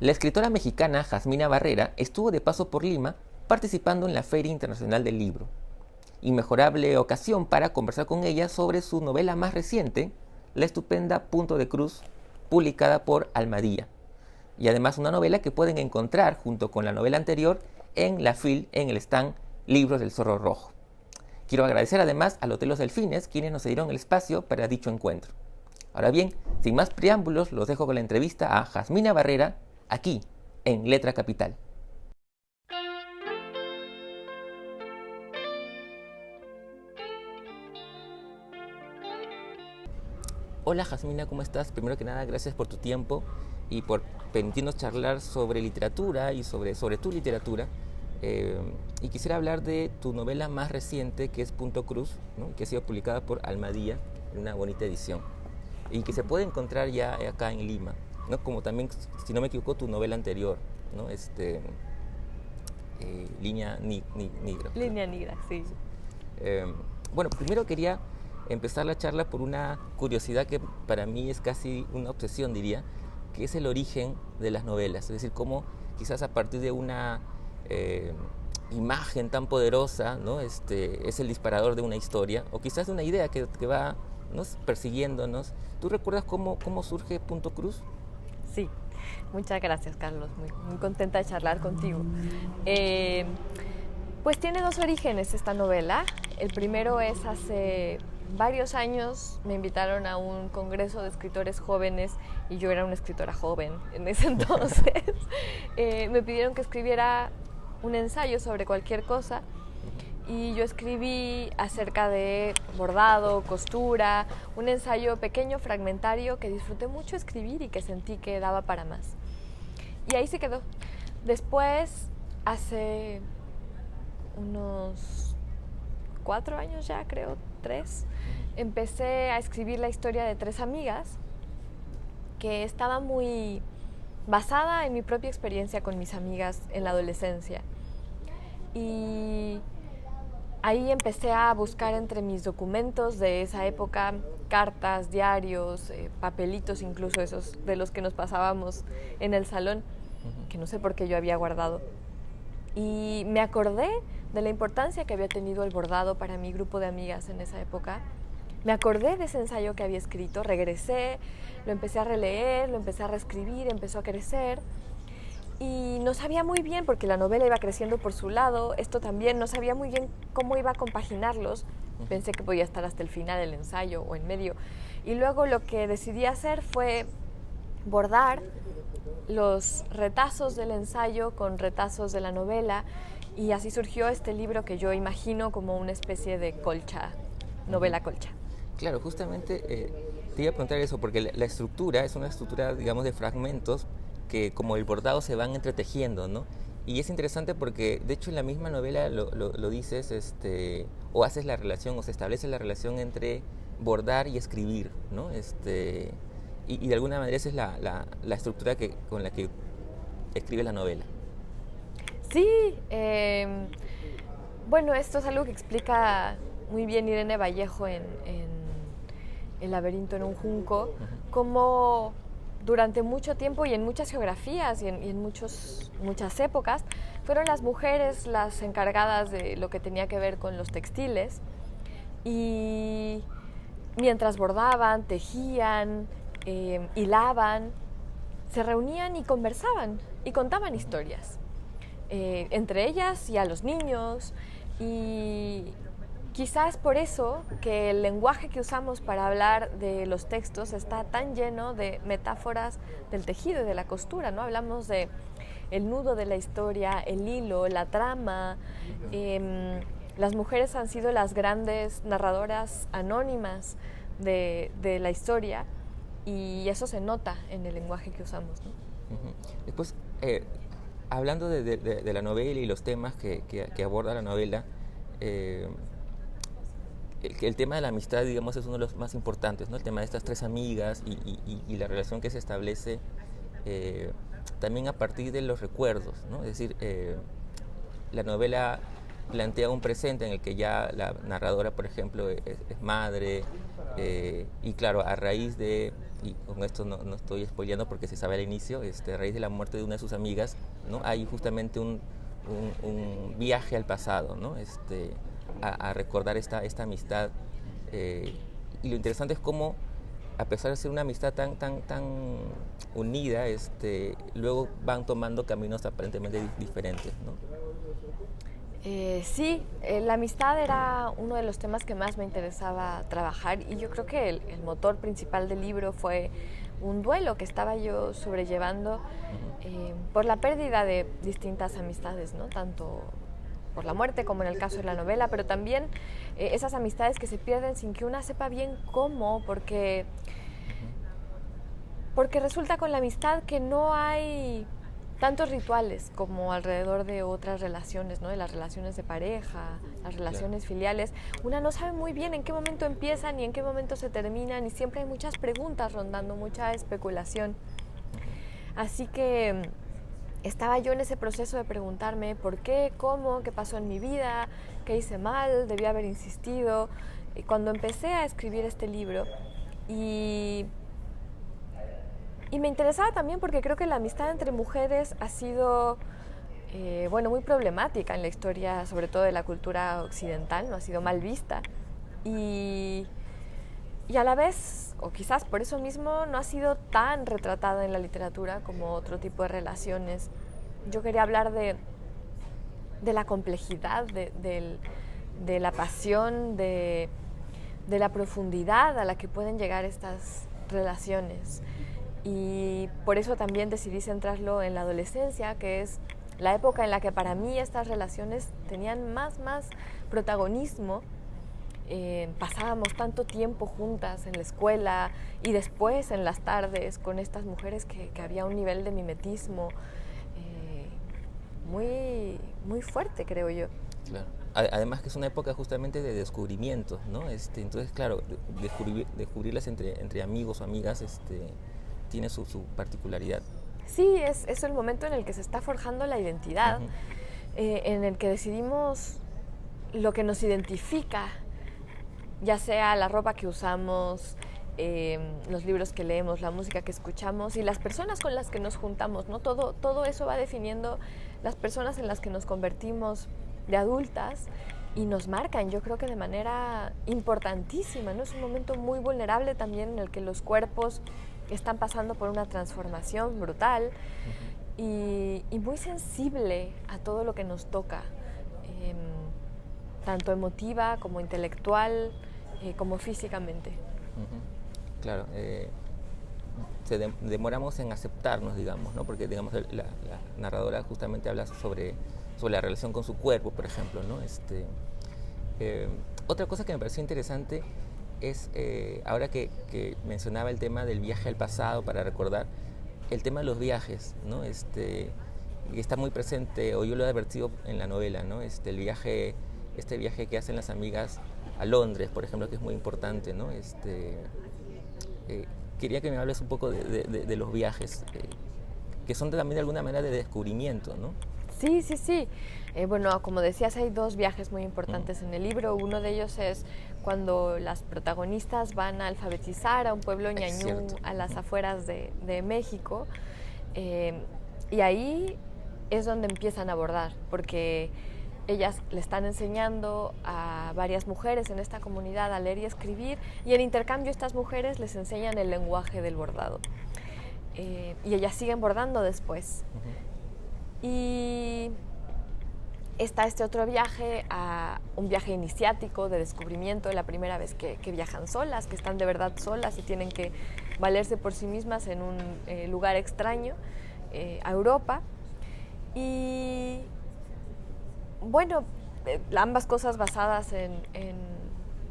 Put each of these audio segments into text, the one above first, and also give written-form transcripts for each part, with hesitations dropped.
La escritora mexicana Jasmina Barrera estuvo de paso por Lima participando en la Feria Internacional del Libro. Inmejorable ocasión para conversar con ella sobre su novela más reciente, la estupenda Punto de Cruz, publicada por Almadía. Y además una novela que pueden encontrar junto con la novela anterior en la FIL, en el stand Libros del Zorro Rojo. Quiero agradecer además al Hotel Los Delfines, quienes nos cedieron el espacio para dicho encuentro. Ahora bien, sin más preámbulos, los dejo con la entrevista a Jasmina Barrera, aquí, en Letra Capital. Hola Jasmina, ¿cómo estás? Primero que nada, gracias por tu tiempo y por permitirnos charlar sobre literatura y sobre tu literatura. Y quisiera hablar de tu novela más reciente, que es Punto Cruz, ¿no? Que ha sido publicada por Almadía, en una bonita edición, y que se puede encontrar ya acá en Lima, ¿no? Como también, si no me equivoco, tu novela anterior, ¿no? Línea Negra. Línea Negra, sí. Bueno, primero quería empezar la charla por una curiosidad que para mí es casi una obsesión, diría, que es el origen de las novelas. Es decir, cómo quizás a partir de una imagen tan poderosa, ¿no? Es el disparador de una historia, o quizás de una idea que va, ¿no?, persiguiéndonos. ¿Tú recuerdas cómo surge Punto Cruz? Sí, muchas gracias, Carlos. Muy contenta de charlar contigo. Pues tiene dos orígenes esta novela. El primero es hace varios años me invitaron a un congreso de escritores jóvenes y yo era una escritora joven en ese entonces. Me pidieron que escribiera un ensayo sobre cualquier cosa y yo escribí acerca de bordado, costura, un ensayo pequeño, fragmentario, que disfruté mucho escribir y que sentí que daba para más. Y ahí se quedó. Después, hace unos 4 años ya, creo, 3, empecé a escribir la historia de 3 amigas que estaba muy basada en mi propia experiencia con mis amigas en la adolescencia. Y ahí empecé a buscar entre mis documentos de esa época, cartas, diarios, papelitos, incluso esos de los que nos pasábamos en el salón, que no sé por qué yo había guardado. Y me acordé de la importancia que había tenido el bordado para mi grupo de amigas en esa época. Me acordé de ese ensayo que había escrito, regresé, lo empecé a releer, lo empecé a reescribir, empezó a crecer. Y no sabía muy bien, porque la novela iba creciendo por su lado, esto también, no sabía muy bien cómo iba a compaginarlos. Pensé que podía estar hasta el final del ensayo o en medio. Y luego lo que decidí hacer fue bordar los retazos del ensayo con retazos de la novela, y así surgió este libro que yo imagino como una especie de colcha, novela colcha. Claro, justamente te iba a preguntar eso, porque la estructura es una estructura, digamos, de fragmentos que, como el bordado, se van entretejiendo, ¿no? Y es interesante porque, de hecho, en la misma novela lo dices, o haces la relación, o se establece la relación entre bordar y escribir, ¿no? Y de alguna manera esa es la estructura con la que escribe la novela. Sí, bueno, esto es algo que explica muy bien Irene Vallejo en El laberinto en un junco, cómo durante mucho tiempo y en muchas geografías y en muchas épocas fueron las mujeres las encargadas de lo que tenía que ver con los textiles, y mientras bordaban, tejían, hilaban, se reunían y conversaban y contaban historias, entre ellas y a los niños. Y quizás por eso que el lenguaje que usamos para hablar de los textos está tan lleno de metáforas del tejido y de la costura, ¿no? Hablamos de el nudo de la historia, el hilo, la trama. Las mujeres han sido las grandes narradoras anónimas de la historia, y eso se nota en el lenguaje que usamos, ¿no? Después, hablando de la novela y los temas que aborda la novela, el tema de la amistad, digamos, es uno de los más importantes, ¿no? El tema de estas 3 amigas y la relación que se establece también a partir de los recuerdos, ¿no? Es decir, la novela plantea un presente en el que ya la narradora, por ejemplo, es madre, Y claro, a raíz de, y con esto no estoy spoileando porque se sabe al inicio, a raíz de la muerte de una de sus amigas, ¿no? Hay justamente un viaje al pasado, ¿no? A recordar esta amistad. Y lo interesante es cómo, a pesar de ser una amistad tan unida, luego van tomando caminos aparentemente diferentes, ¿no? Sí, la amistad era uno de los temas que más me interesaba trabajar y yo creo que el motor principal del libro fue un duelo que estaba yo sobrellevando por la pérdida de distintas amistades, ¿no? Tanto por la muerte como en el caso de la novela, pero también esas amistades que se pierden sin que una sepa bien cómo, porque resulta con la amistad que no hay tantos rituales como alrededor de otras relaciones, ¿no? De las relaciones de pareja, las relaciones filiales. Una no sabe muy bien en qué momento empiezan y en qué momento se terminan y siempre hay muchas preguntas rondando, mucha especulación. Así que estaba yo en ese proceso de preguntarme por qué, cómo, qué pasó en mi vida, qué hice mal, debí haber insistido. Y cuando empecé a escribir este libro y me interesaba también porque creo que la amistad entre mujeres ha sido muy problemática en la historia, sobre todo de la cultura occidental, no ha sido mal vista. Y a la vez, o quizás por eso mismo, no ha sido tan retratada en la literatura como otro tipo de relaciones. Yo quería hablar de la complejidad, de la pasión, de la profundidad a la que pueden llegar estas relaciones. Y por eso también decidí centrarlo en la adolescencia, que es la época en la que para mí estas relaciones tenían más protagonismo. Pasábamos tanto tiempo juntas en la escuela y después en las tardes con estas mujeres que había un nivel de mimetismo muy fuerte, creo yo. Claro. Además que es una época justamente de descubrimientos, ¿no? Entonces, claro, descubrirlas entre amigos o amigas tiene su particularidad. Sí, es el momento en el que se está forjando la identidad, en el que decidimos lo que nos identifica, ya sea la ropa que usamos, los libros que leemos, la música que escuchamos y las personas con las que nos juntamos, ¿no? Todo eso va definiendo las personas en las que nos convertimos de adultas y nos marcan, yo creo que de manera importantísima, ¿no? Es un momento muy vulnerable también en el que los cuerpos están pasando por una transformación brutal y muy sensible a todo lo que nos toca, tanto emotiva como intelectual, como físicamente. Claro, demoramos en aceptarnos, digamos, ¿no? Porque, digamos, la narradora justamente habla sobre la relación con su cuerpo, por ejemplo, ¿no? Otra cosa que me pareció interesante es, ahora que mencionaba el tema del viaje al pasado para recordar, el tema de los viajes, ¿no? Está muy presente, o yo lo he advertido en la novela, ¿no? Este viaje que hacen las amigas a Londres, por ejemplo, que es muy importante, ¿no? Quería que me hables un poco de los viajes, que son también de alguna manera de descubrimiento, ¿no? Sí. Como decías, hay dos viajes muy importantes en el libro. Uno de ellos es cuando las protagonistas van a alfabetizar a un pueblo ñañú a las afueras de México. Y ahí es donde empiezan a abordar, porque ellas le están enseñando a varias mujeres en esta comunidad a leer y escribir, y en intercambio estas mujeres les enseñan el lenguaje del bordado. Y ellas siguen bordando después. Y está este otro viaje, un viaje iniciático de descubrimiento, la primera vez que viajan solas, que están de verdad solas y tienen que valerse por sí mismas en un lugar extraño, a Europa. Y bueno, ambas cosas basadas en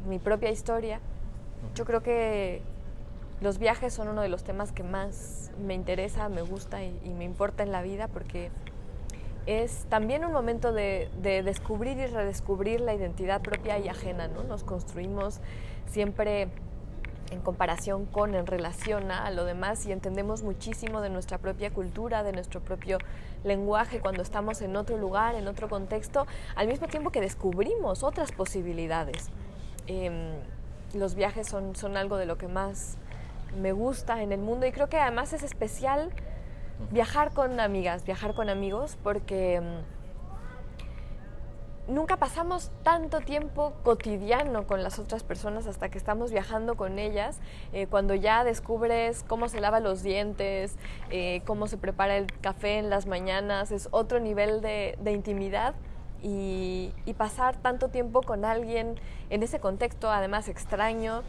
mi propia historia. Yo creo que los viajes son uno de los temas que más me interesa, me gusta y me importa en la vida, porque es también un momento de descubrir y redescubrir la identidad propia y ajena, ¿no? Nos construimos siempre en comparación con, en relación a lo demás, y entendemos muchísimo de nuestra propia cultura, de nuestro propio lenguaje cuando estamos en otro lugar, en otro contexto, al mismo tiempo que descubrimos otras posibilidades. los viajes son algo de lo que más me gusta en el mundo, y creo que además es especial viajar con amigas, viajar con amigos, porque nunca pasamos tanto tiempo cotidiano con las otras personas hasta que estamos viajando con ellas, cuando ya descubres cómo se lava los dientes, cómo se prepara el café en las mañanas, es otro nivel de intimidad, y pasar tanto tiempo con alguien en ese contexto, además extraño,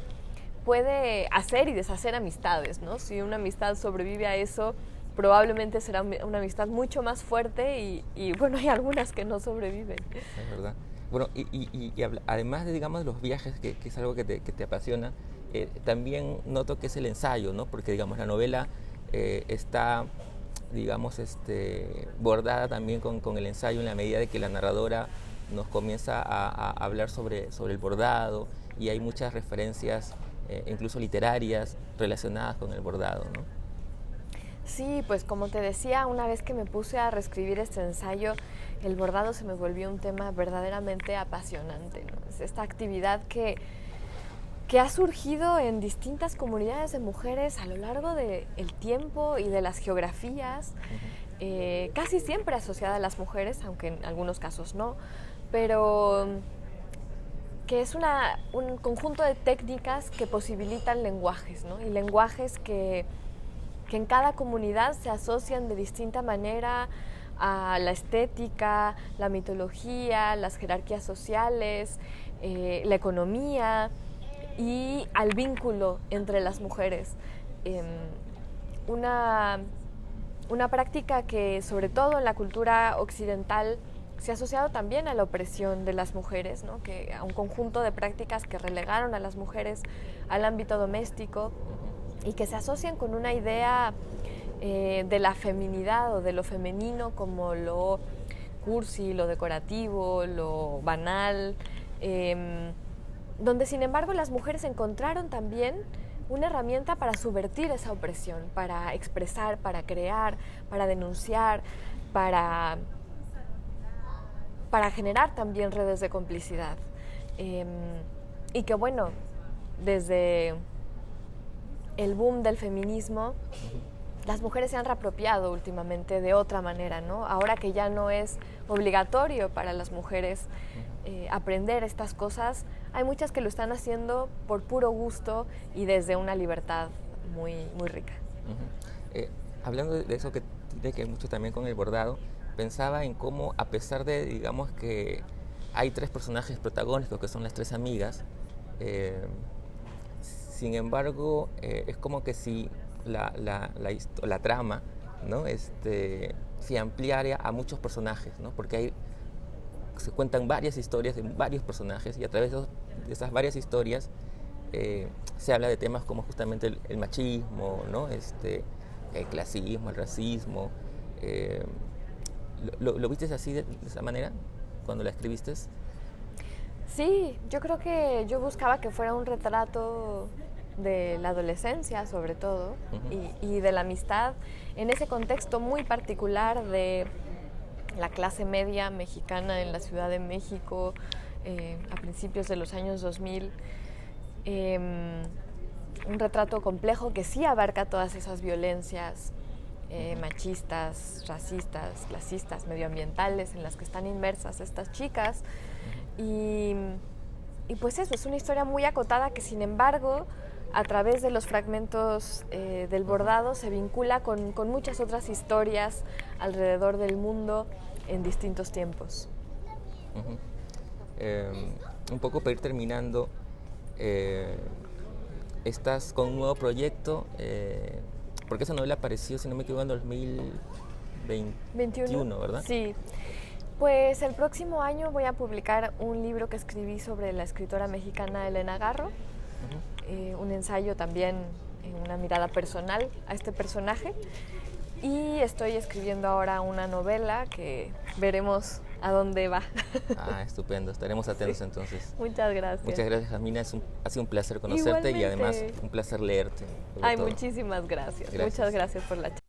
puede hacer y deshacer amistades, ¿no? Si una amistad sobrevive a eso, probablemente será una amistad mucho más fuerte, y bueno, hay algunas que no sobreviven. Es verdad. Bueno, además de, digamos, de los viajes, que es algo que te apasiona, también noto que es el ensayo, ¿no? Porque, digamos, la novela está, digamos, bordada también con el ensayo, en la medida de que la narradora nos comienza a hablar sobre el bordado, y hay muchas referencias, incluso literarias, relacionadas con el bordado, ¿no? Sí, pues como te decía, una vez que me puse a reescribir este ensayo, el bordado se me volvió un tema verdaderamente apasionante, ¿no? Es esta actividad que ha surgido en distintas comunidades de mujeres a lo largo del tiempo y de las geografías, casi siempre asociada a las mujeres, aunque en algunos casos no, pero que es un conjunto de técnicas que posibilitan lenguajes, ¿no? Y lenguajes que en cada comunidad se asocian de distinta manera a la estética, la mitología, las jerarquías sociales, la economía y al vínculo entre las mujeres. Una práctica que, sobre todo en la cultura occidental, se ha asociado también a la opresión de las mujeres, ¿no? Que a un conjunto de prácticas que relegaron a las mujeres al ámbito doméstico, y que se asocian con una idea de la feminidad o de lo femenino como lo cursi, lo decorativo, lo banal, donde sin embargo las mujeres encontraron también una herramienta para subvertir esa opresión, para expresar, para crear, para denunciar, para generar también redes de complicidad. Y que bueno, desde el boom del feminismo, las mujeres se han reapropiado últimamente de otra manera, ¿no? Ahora que ya no es obligatorio para las mujeres aprender estas cosas, hay muchas que lo están haciendo por puro gusto y desde una libertad muy, muy rica. Hablando de eso que tiene que ver mucho también con el bordado, pensaba en cómo, a pesar de, digamos, que hay tres personajes protagónicos que son las tres amigas, sin embargo, es como que si la trama, ¿no? Se ampliara a muchos personajes, ¿no? Porque se cuentan varias historias de varios personajes, y a través de esas varias historias se habla de temas como justamente el machismo, ¿no? El clasismo, el racismo. ¿Lo viste así, de esa manera, cuando la escribiste? Sí, yo creo que yo buscaba que fuera un retrato de la adolescencia, sobre todo, y de la amistad en ese contexto muy particular de la clase media mexicana en la Ciudad de México a principios de los años 2000. Un retrato complejo que sí abarca todas esas violencias machistas, racistas, clasistas, medioambientales en las que están inmersas estas chicas. Y pues eso, es una historia muy acotada que, sin embargo, a través de los fragmentos del bordado se vincula con muchas otras historias alrededor del mundo en distintos tiempos. Un poco para ir terminando, estás con un nuevo proyecto, porque esa novela apareció, si no me equivoco, en 2021, ¿verdad? Sí. Pues el próximo año voy a publicar un libro que escribí sobre la escritora mexicana Elena Garro, un ensayo también en una mirada personal a este personaje, y estoy escribiendo ahora una novela que veremos a dónde va. Estupendo, estaremos atentos entonces. Muchas gracias. Muchas gracias, Jasmina, ha sido un placer conocerte. Igualmente. Y además un placer leerte. Muchísimas gracias. Muchas gracias por la charla.